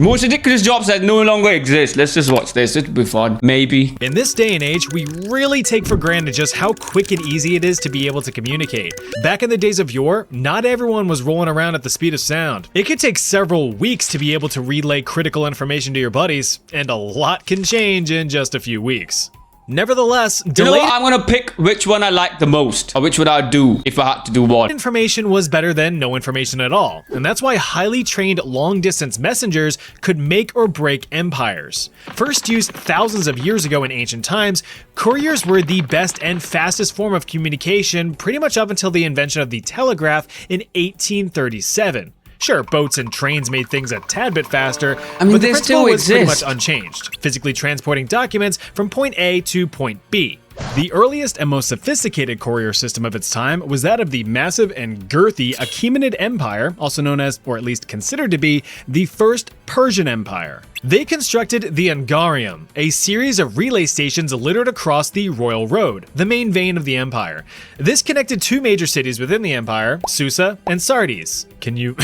Most ridiculous jobs that no longer exist. Let's just watch this. It'll be fun. Maybe. In this day and age, we really take for granted just how quick and easy it is to be able to communicate. Back in the days of yore, not everyone was rolling around at the speed of sound. It could take several weeks to be able to relay critical information to your buddies, and a lot can change in just a few weeks. Nevertheless, You know what? I'm gonna pick which one I like the most, or which one I'd do if I had to do one. information was better than no information at all, and that's why highly trained long-distance messengers could make or break empires. First used thousands of years ago in ancient times, couriers were the best and fastest form of communication pretty much up until the invention of the telegraph in 1837. Sure, boats and trains made things a tad bit faster, I mean, but the they principle still was pretty much exist. unchanged, physically transporting documents from point A to point B. The earliest and most sophisticated courier system of its time was that of the massive and girthy Achaemenid Empire, also known as, or at least considered to be, the First Persian Empire. They constructed the Angarium, a series of relay stations littered across the Royal Road, the main vein of the empire. This connected two major cities within the empire, Susa and Sardes. Can you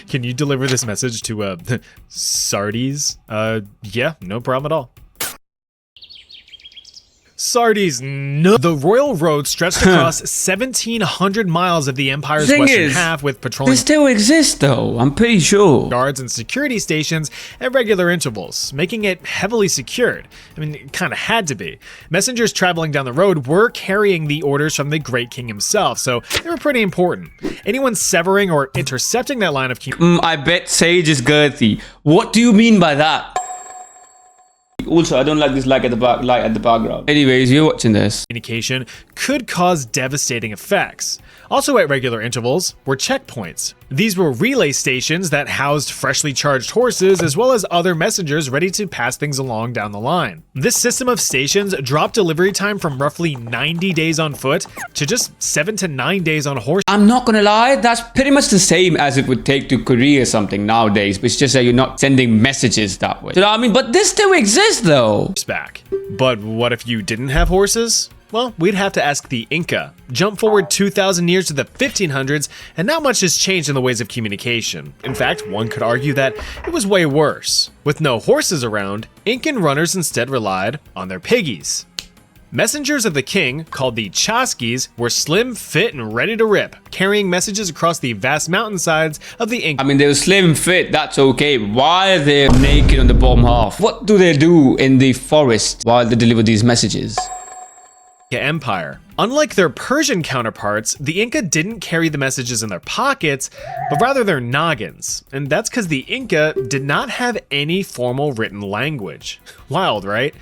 can you deliver this message to Sardes? Yeah, no problem at all. Sardes, no. The Royal Road stretched across 1,700 miles of the empire's Thing western is, half with They patrolling still exist though, I'm pretty sure. guards and security stations at regular intervals, making it heavily secured. I mean, it kind of had to be. Messengers traveling down the road were carrying the orders from the Great King himself, so they were pretty important. Anyone severing or intercepting that line of I bet Sage is girthy. What do you mean by that? Also, I don't like this light at the background. Anyways, you're watching this. communication could cause devastating effects. Also at regular intervals were checkpoints. These were relay stations that housed freshly charged horses as well as other messengers ready to pass things along down the line. This system of stations dropped delivery time from roughly 90 days on foot to just 7 to 9 days on horse. I'm not gonna lie, that's pretty much the same as it would take to courier something nowadays, but it's just that you're not sending messages that way. You know what I mean? But this still exists though. Back. But what if you didn't have horses? Well, we'd have to ask the Inca. Jump forward 2,000 years to the 1500s, and not much has changed in the ways of communication. In fact, one could argue that it was way worse. With no horses around, Incan runners instead relied on their piggies. Messengers of the king, called the Chasquis, were slim, fit, and ready to rip, carrying messages across the vast mountainsides of the Inca. I mean, they were slim fit, that's okay. Why are they naked on the bottom half? What do they do in the forest while they deliver these messages? Empire. Unlike their Persian counterparts, the Inca didn't carry the messages in their pockets, but rather their noggins. And that's because the Inca did not have any formal written language. Wild, right?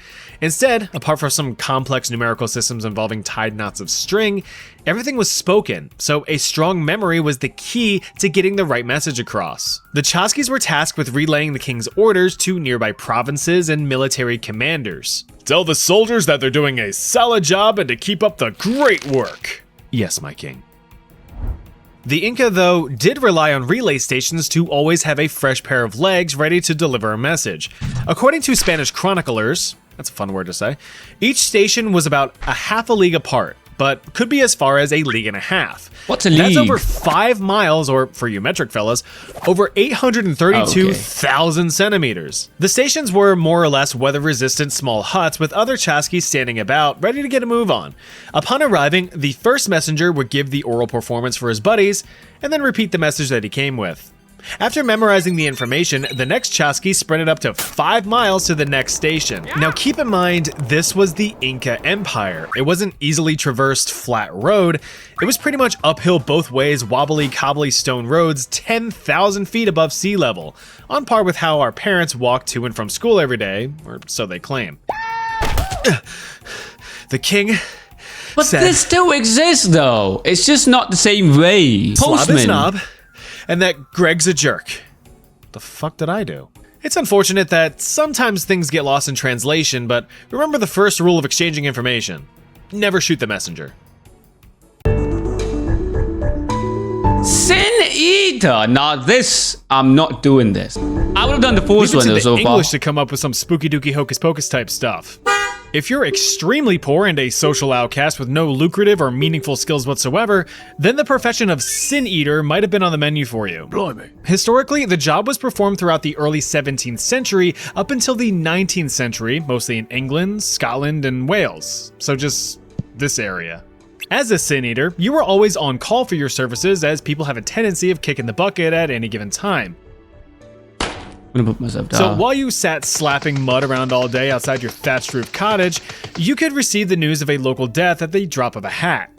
Instead, apart from some complex numerical systems involving tied knots of string, everything was spoken, so a strong memory was the key to getting the right message across. The Chasquis were tasked with relaying the king's orders to nearby provinces and military commanders. Tell the soldiers that they're doing a solid job and to keep up the great work. Yes, my king. The Inca, though, did rely on relay stations to always have a fresh pair of legs ready to deliver a message. According to Spanish chroniclers, that's a fun word to say, each station was about a half a league apart, but could be as far as a league and a half. What's a That's league? over 5 miles, or for you metric fellas, over 832,000 centimeters. The stations were more or less weather-resistant small huts with other Chasquis standing about, ready to get a move on. Upon arriving, the first messenger would give the oral performance for his buddies, and then repeat the message that he came with. After memorizing the information, the next Chasqui sprinted up to 5 miles to the next station. Now keep in mind, this was the Inca Empire. It wasn't easily traversed flat road. It was pretty much uphill both ways, wobbly, cobbly stone roads 10,000 feet above sea level, on par with how our parents walk to and from school every day, or so they claim. The king But said, this still exists though. It's just not the same way. Slob is Postman. knob, and that Greg's a jerk. The fuck did I do? It's unfortunate that sometimes things get lost in translation, but remember the first rule of exchanging information. Never shoot the messenger. Sin Eater. Now this, I'm not doing this. I would have done the first Leave it one to though the so far. English to come up with some spooky dooky hocus pocus type stuff. If you're extremely poor and a social outcast with no lucrative or meaningful skills whatsoever, then the profession of Sin Eater might have been on the menu for you. Blimey. Historically, the job was performed throughout the early 17th century up until the 19th century, mostly in England, Scotland, and Wales. So just this area. As a Sin Eater, you were always on call for your services, as people have a tendency of kicking the bucket at any given time. I'm gonna put myself down. So while you sat slapping mud around all day outside your thatched roof cottage, you could receive the news of a local death at the drop of a hat.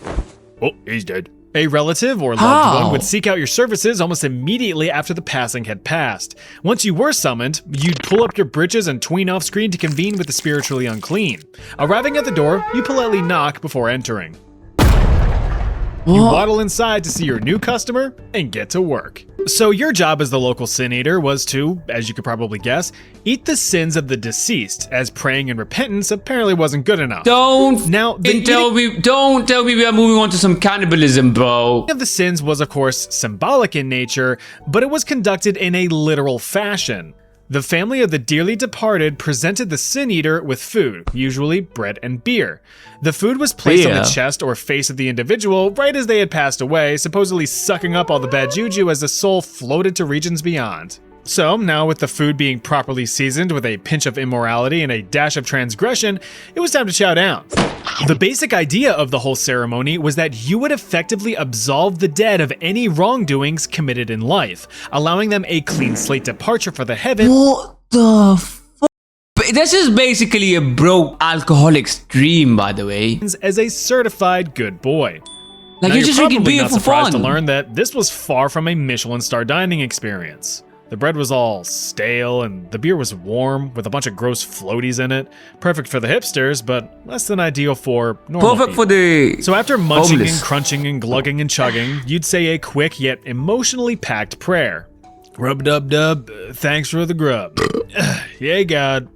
Oh, he's dead. A relative or loved How? one would seek out your services almost immediately after the passing had passed. Once you were summoned, you'd pull up your britches and tween off screen to convene with the spiritually unclean. Arriving at the door, you politely knock before entering. You waddle inside to see your new customer and get to work. So your job as the local Sin Eater was to, as you could probably guess, eat the sins of the deceased, as praying and repentance apparently wasn't good enough. Don't Now, the don't tell me we are moving on to some cannibalism, bro. of the sins was of course symbolic in nature, but it was conducted in a literal fashion. The family of the dearly departed presented the Sin Eater with food, usually bread and beer. The food was placed on the Beer? chest or face of the individual right as they had passed away, supposedly sucking up all the bad juju as the soul floated to regions beyond. So, now with the food being properly seasoned with a pinch of immorality and a dash of transgression, it was time to chow down. The basic idea of the whole ceremony was that you would effectively absolve the dead of any wrongdoings committed in life, allowing them a clean slate departure for the heavens. What the fuck? This is basically a broke alcoholic's dream, by the way. As a certified good boy. Like Now, you're just drinking probably beer not for surprised fun. to learn that this was far from a Michelin star dining experience. The bread was all stale and the beer was warm with a bunch of gross floaties in it. Perfect for the hipsters, but less than ideal for normal Perfect people. for the So after munching homeless. and crunching and glugging and chugging, you'd say a quick yet emotionally packed prayer. Rub-dub-dub, thanks for the grub. Yay, God.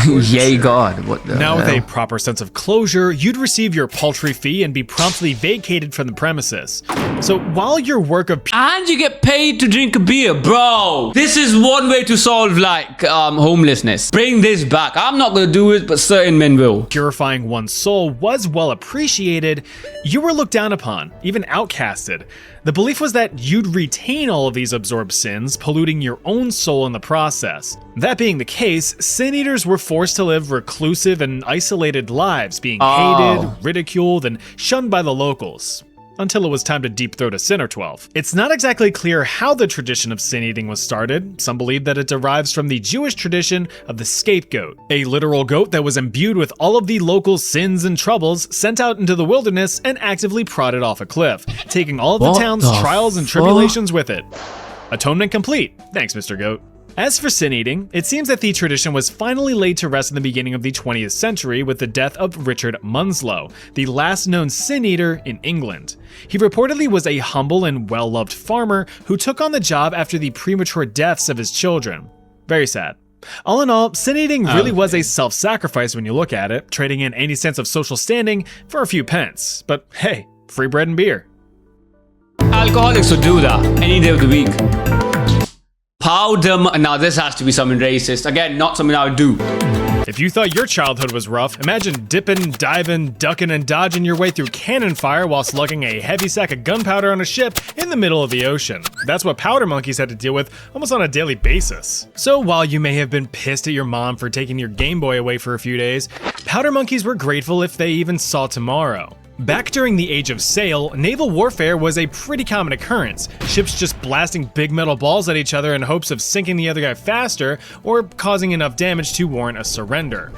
Yay God, what the Now with hell? a proper sense of closure, you'd receive your paltry fee and be promptly vacated from the premises. So while your work of And you get paid to drink a beer, bro. This is one way to solve like homelessness. Bring this back. I'm not gonna do it, but certain men will. purifying one's soul was well appreciated, you were looked down upon, even outcasted. The belief was that you'd retain all of these absorbed sins, polluting your own soul in the process. That being the case, Sin Eaters were forced to live reclusive and isolated lives, being hated, ridiculed, and shunned by the locals. Until it was time to deep throat a sin or 12. It's not exactly clear how the tradition of sin eating was started. Some believe that it derives from the Jewish tradition of the scapegoat, a literal goat that was imbued with all of the local sins and troubles, sent out into the wilderness and actively prodded off a cliff, taking all of the What town's the trials and fuck? tribulations with it. Atonement complete. Thanks, Mr. Goat. As for sin eating, it seems that the tradition was finally laid to rest in the beginning of the 20th century with the death of Richard Munslow, the last known sin eater in England. He reportedly was a humble and well-loved farmer who took on the job after the premature deaths of his children. Very sad. All in all, sin eating really was a self-sacrifice when you look at it, trading in any sense of social standing for a few pence. But hey, free bread and beer. Alcoholics will do that any day of the week. Powder. Now this has to be something racist. Again, not something I would do. If you thought your childhood was rough, imagine dipping, diving, ducking, and dodging your way through cannon fire while slugging a heavy sack of gunpowder on a ship in the middle of the ocean. That's what powder monkeys had to deal with almost on a daily basis. So while you may have been pissed at your mom for taking your Game Boy away for a few days, powder monkeys were grateful if they even saw tomorrow. Back during the Age of Sail, naval warfare was a pretty common occurrence, ships just blasting big metal balls at each other in hopes of sinking the other guy faster or causing enough damage to warrant a surrender.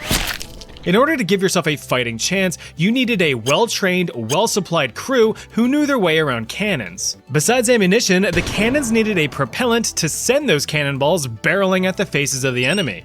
In order to give yourself a fighting chance, you needed a well-trained, well-supplied crew who knew their way around cannons. Besides ammunition, the cannons needed a propellant to send those cannonballs barreling at the faces of the enemy.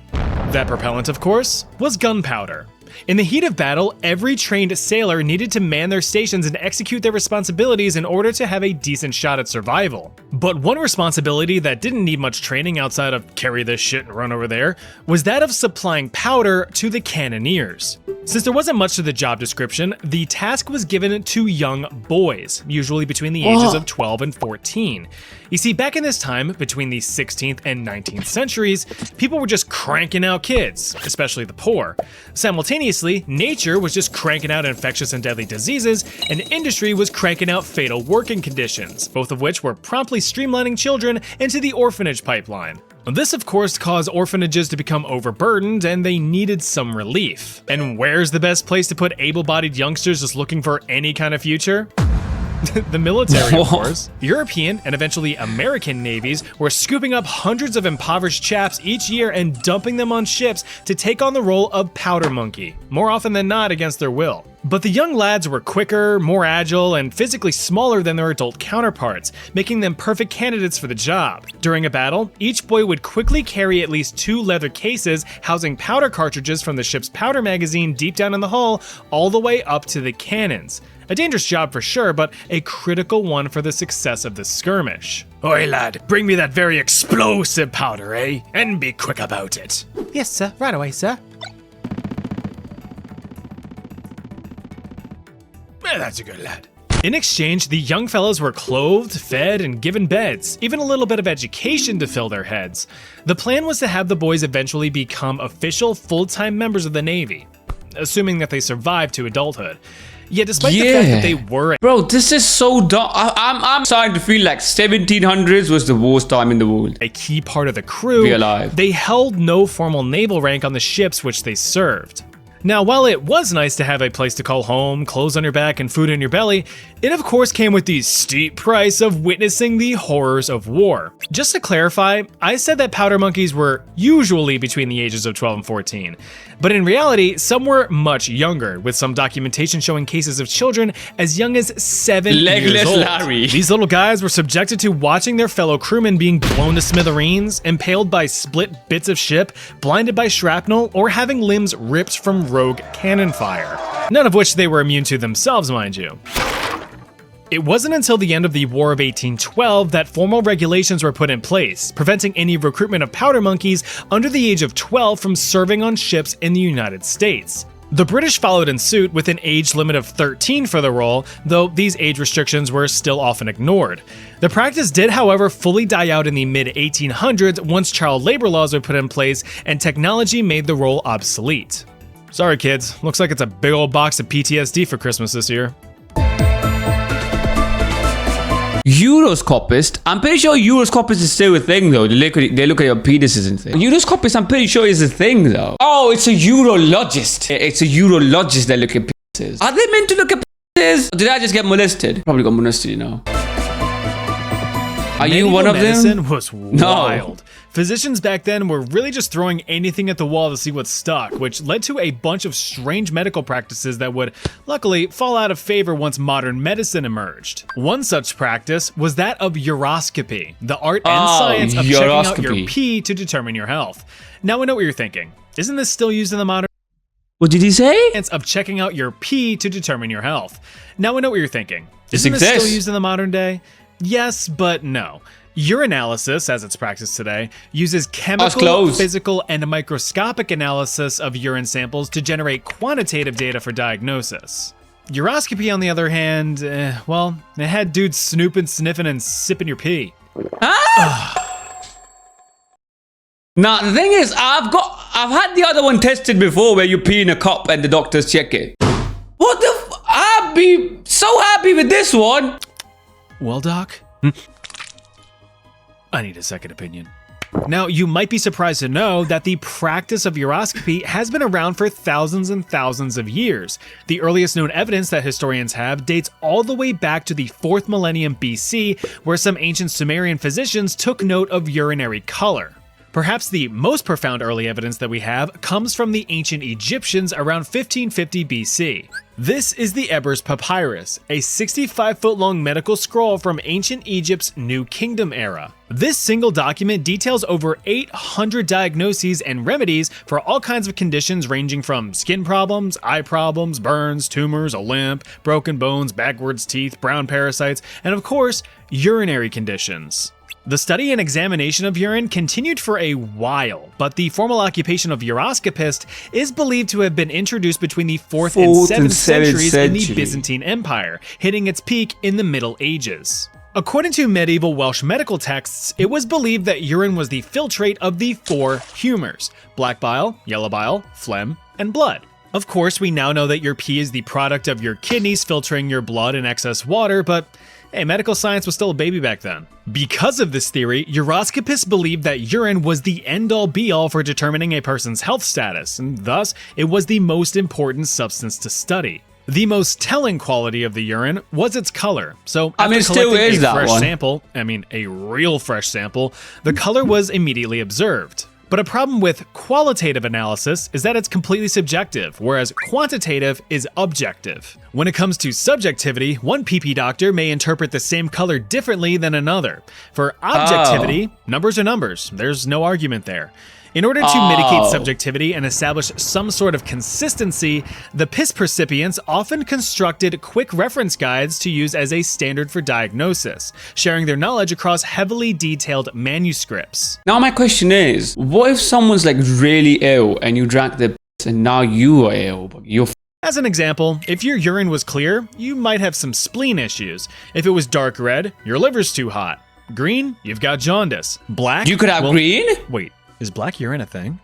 That propellant, of course, was gunpowder. In the heat of battle, every trained sailor needed to man their stations and execute their responsibilities in order to have a decent shot at survival. But one responsibility that didn't need much training outside of carry this shit and run over there was that of supplying powder to the cannoneers. Since there wasn't much to the job description, the task was given to young boys, usually between the ages of 12 and 14. You see, back in this time, between the 16th and 19th centuries, people were just cranking out kids, especially the poor. Simultaneously, nature was just cranking out infectious and deadly diseases, and industry was cranking out fatal working conditions, both of which were promptly streamlining children into the orphanage pipeline. This, of course, caused orphanages to become overburdened, and they needed some relief. And where's the best place to put able-bodied youngsters just looking for any kind of future? The military, of course. European and eventually American navies were scooping up hundreds of impoverished chaps each year and dumping them on ships to take on the role of powder monkey, more often than not against their will. But the young lads were quicker, more agile, and physically smaller than their adult counterparts, making them perfect candidates for the job. During a battle, each boy would quickly carry at least 2 leather cases housing powder cartridges from the ship's powder magazine deep down in the hull, all the way up to the cannons. A dangerous job for sure, but a critical one for the success of the skirmish. Oi lad, bring me that very explosive powder, eh? And be quick about it. Yes sir, right away sir. That's a good lad. In exchange, the young fellows were clothed, fed, and given beds, even a little bit of education to fill their heads. The plan was to have the boys eventually become official, full-time members of the Navy, assuming that they survived to adulthood. Yet despite the fact that they were— Bro, this is so dumb. I'm starting to feel like 1700s was the worst time in the world. a key part of the crew, Be alive. they held no formal naval rank on the ships which they served. Now, while it was nice to have a place to call home, clothes on your back, and food in your belly, it of course came with the steep price of witnessing the horrors of war. Just to clarify, I said that powder monkeys were usually between the ages of 12 and 14, but in reality, some were much younger, with some documentation showing cases of children as young as 7 years Legless old. Larry. These little guys were subjected to watching their fellow crewmen being blown to smithereens, impaled by split bits of ship, blinded by shrapnel, or having limbs ripped from rogue cannon fire. None of which they were immune to themselves, mind you. It wasn't until the end of the War of 1812 that formal regulations were put in place, preventing any recruitment of powder monkeys under the age of 12 from serving on ships in the United States. The British followed in suit with an age limit of 13 for the role, though these age restrictions were still often ignored. The practice did, however, fully die out in the mid-1800s once child labor laws were put in place and technology made the role obsolete. Sorry kids, looks like it's a big old box of PTSD for Christmas this year. Euroscopist. I'm pretty sure Euroscopist is still a thing though. They look at your penises and things. Euroscopist, I'm pretty sure is a thing though. Oh, it's a urologist. It's a urologist that look at penises. Are they meant to look at penises? Or did I just get molested? Probably got molested, you know. Are you one of them? Medicine was wild. Physicians back then were really just throwing anything at the wall to see what stuck, which led to a bunch of strange medical practices that would, luckily, fall out of favor once modern medicine emerged. One such practice was that of uroscopy, the art and science of checking out your pee to determine your health. Now I know what you're thinking. Isn't this still used in the modern— What did he say? of checking out your pee to determine your health? Now I know what you're thinking. Isn't this still used in the modern day? Yes, but no. Urinalysis, as it's practiced today, uses chemical, physical, and microscopic analysis of urine samples to generate quantitative data for diagnosis. Uroscopy, on the other hand, well, it had dudes snooping, sniffing, and sipping your pee. Nah, the thing is, I've had the other one tested before where you pee in a cup and the doctors check it. What the I'd be so happy with this one. Well, Doc? I need a second opinion. Now, you might be surprised to know that the practice of uroscopy has been around for thousands and thousands of years. The earliest known evidence that historians have dates all the way back to the 4th millennium BC, where some ancient Sumerian physicians took note of urinary color. Perhaps the most profound early evidence that we have comes from the ancient Egyptians around 1550 BC. This is the Ebers Papyrus, a 65-foot-long medical scroll from ancient Egypt's New Kingdom era. This single document details over 800 diagnoses and remedies for all kinds of conditions ranging from skin problems, eye problems, burns, tumors, a limp, broken bones, backwards teeth, brown parasites, and of course, urinary conditions. The study and examination of urine continued for a while, but the formal occupation of uroscopist is believed to have been introduced between the 4th and 7th centuries in the Byzantine Empire, hitting its peak in the Middle Ages. According to medieval Welsh medical texts, it was believed that urine was the filtrate of the 4 humors: black bile, yellow bile, phlegm, and blood. Of course, we now know that your pee is the product of your kidneys filtering your blood and excess water, but hey, medical science was still a baby back then. Because of this theory, uroscopists believed that urine was the end-all be-all for determining a person's health status, and thus, it was the most important substance to study. The most telling quality of the urine was its color. So after collecting a fresh sample, a real fresh sample, the color was immediately observed. But a problem with qualitative analysis is that it's completely subjective, whereas quantitative is objective. When it comes to subjectivity, one PP doctor may interpret the same color differently than another. For objectivity, numbers are numbers. There's no argument there. In order to mitigate subjectivity and establish some sort of consistency, the PIS percipients often constructed quick reference guides to use as a standard for diagnosis, sharing their knowledge across heavily detailed manuscripts. Now my question is, what if someone's like really ill and you drank the piss and now you are ill, but you're As an example, if your urine was clear, you might have some spleen issues. If it was dark red, your liver's too hot. Green, you've got jaundice. Black, you could have green? Wait. Is black urine a thing?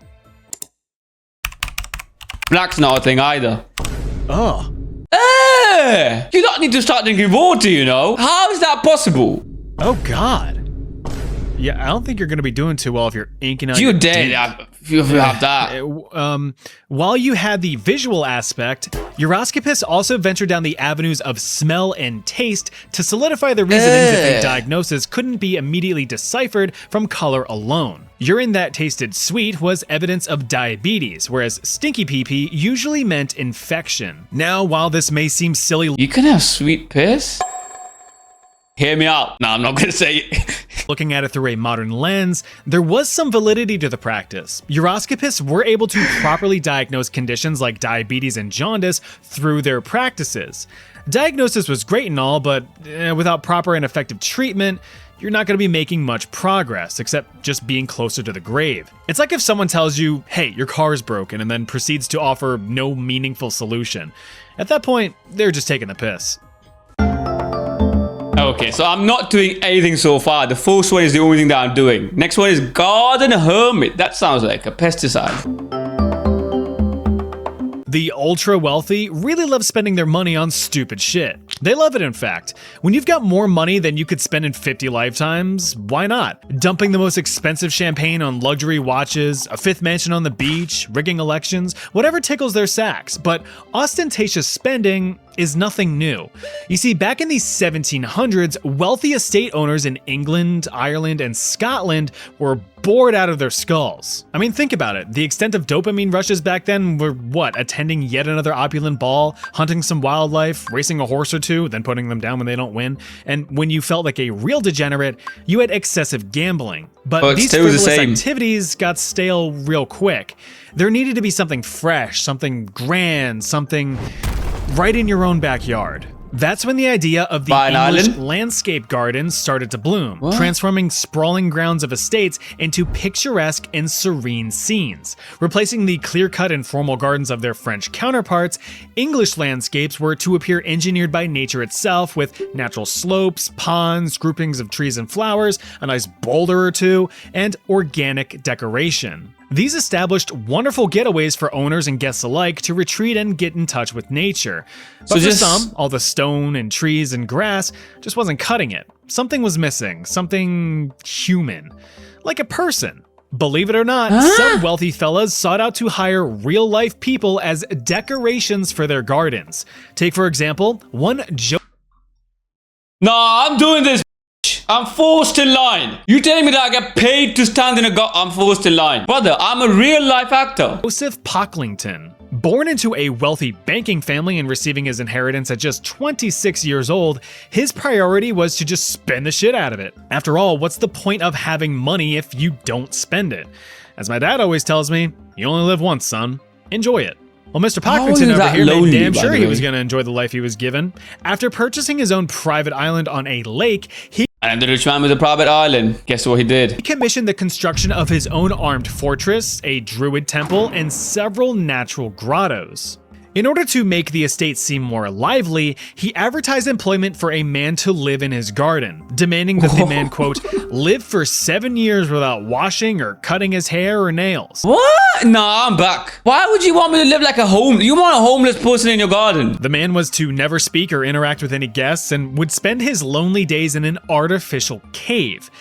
Black's not a thing either. Oh. You don't need to start drinking water, you know? How is that possible? Oh, God. Yeah, I don't think you're going to be doing too well if you're inking out You're your dead if you have that. While you had the visual aspect, uroscopists also ventured down the avenues of smell and taste to solidify the reasonings that the diagnosis couldn't be immediately deciphered from color alone. Urine that tasted sweet was evidence of diabetes, whereas stinky pee-pee usually meant infection. Now, while this may seem silly, you can have sweet piss? Hear me out. No, I'm not going to say it. Looking at it through a modern lens, there was some validity to the practice. Uroscopists were able to properly diagnose conditions like diabetes and jaundice through their practices. Diagnosis was great and all, but without proper and effective treatment, you're not going to be making much progress, except just being closer to the grave. It's like if someone tells you, hey, your car is broken, and then proceeds to offer no meaningful solution. At that point, they're just taking the piss. Okay, so I'm not doing anything so far. The first one is the only thing that I'm doing. Next one is Garden Hermit. That sounds like a pesticide. The ultra wealthy really love spending their money on stupid shit. They love it, in fact. When you've got more money than you could spend in 50 lifetimes, why not? Dumping the most expensive champagne on luxury watches, a 5th mansion on the beach, rigging elections, whatever tickles their sacks. But ostentatious spending is nothing new. You see, back in the 1700s, wealthy estate owners in England, Ireland, and Scotland were bored out of their skulls. I mean, think about it. The extent of dopamine rushes back then were what? Attending yet another opulent ball, hunting some wildlife, racing a horse or two, then putting them down when they don't win. And when you felt like a real degenerate, you had excessive gambling. But these frivolous activities got stale real quick. There needed to be something fresh, something grand, something right in your own backyard. That's when the idea of the English landscape gardens started to bloom, transforming sprawling grounds of estates into picturesque and serene scenes. Replacing the clear-cut and formal gardens of their French counterparts, English landscapes were to appear engineered by nature itself, with natural slopes, ponds, groupings of trees and flowers, a nice boulder or two, and organic decoration. These established wonderful getaways for owners and guests alike to retreat and get in touch with nature. But for some, all the stone and trees and grass just wasn't cutting it. Something was missing, something human, like a person. Believe it or not, some wealthy fellas sought out to hire real-life people as decorations for their gardens. Take, for example, one Joe... No, I'm doing this. I'm forced in line. You telling me that I get paid to stand in I'm forced in line. Brother, I'm a real life actor. Joseph Pocklington. Born into a wealthy banking family and receiving his inheritance at just 26 years old, his priority was to just spend the shit out of it. After all, what's the point of having money if you don't spend it? As my dad always tells me, you only live once, son. Enjoy it. Well, Mr. Pocklington over here made damn sure he was going to enjoy the life he was given. After purchasing his own private island on a lake, he And the rich man with a private island. Guess what he did? commissioned the construction of his own armed fortress, a druid temple, and several natural grottos. In order to make the estate seem more lively, he advertised employment for a man to live in his garden, demanding that the man, quote, live for 7 years without washing or cutting his hair or nails. What? Nah, I'm back. Why would you want me to live like you want a homeless person in your garden? The man was to never speak or interact with any guests and would spend his lonely days in an artificial cave.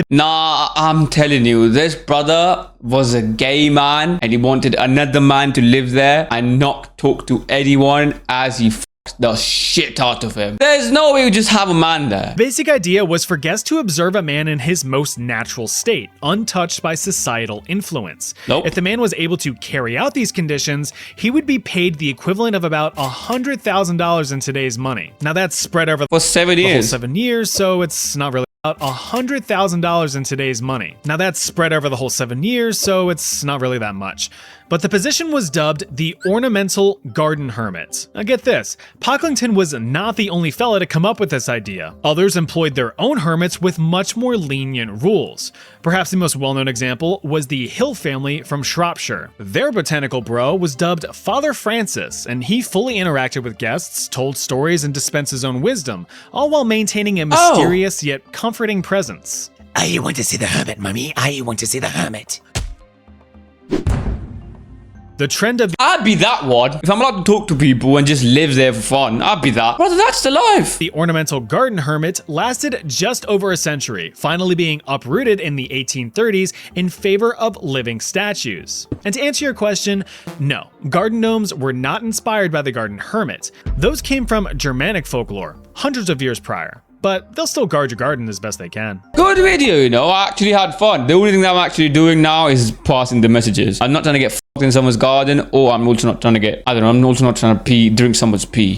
Nah, I'm telling you, this brother was a gay man and he wanted another man to live there and not talk to anyone as he fucked the shit out of him. There's no way you just have a man there. Basic idea was for guests to observe a man in his most natural state, untouched by societal influence. Nope. If the man was able to carry out these conditions, he would be paid the equivalent of about $100,000 in today's money. Now that's spread over For 7 the whole years. 7 years, so it's not really about $100,000 in today's money. Now that's spread over the whole 7 years, so it's not really that much. But the position was dubbed the Ornamental Garden Hermit. Now get this, Pocklington was not the only fella to come up with this idea. Others employed their own hermits with much more lenient rules. Perhaps the most well-known example was the Hill family from Shropshire. Their botanical bro was dubbed Father Francis, and he fully interacted with guests, told stories, and dispensed his own wisdom, all while maintaining a mysterious yet comforting presence. I want to see the hermit, mummy. I want to see the hermit. The trend of I'd be that one. If I'm allowed to talk to people and just live there for fun, I'd be that. Brother, that's the life. the ornamental garden hermit lasted just over a century, finally being uprooted in the 1830s in favor of living statues. And to answer your question, no, garden gnomes were not inspired by the garden hermit. Those came from Germanic folklore, hundreds of years prior. But they'll still guard your garden as best they can. Good video, you know. I actually had fun. The only thing that I'm actually doing now is passing the messages. I'm not trying to get fucked in someone's garden, or I'm also not trying to drink someone's pee.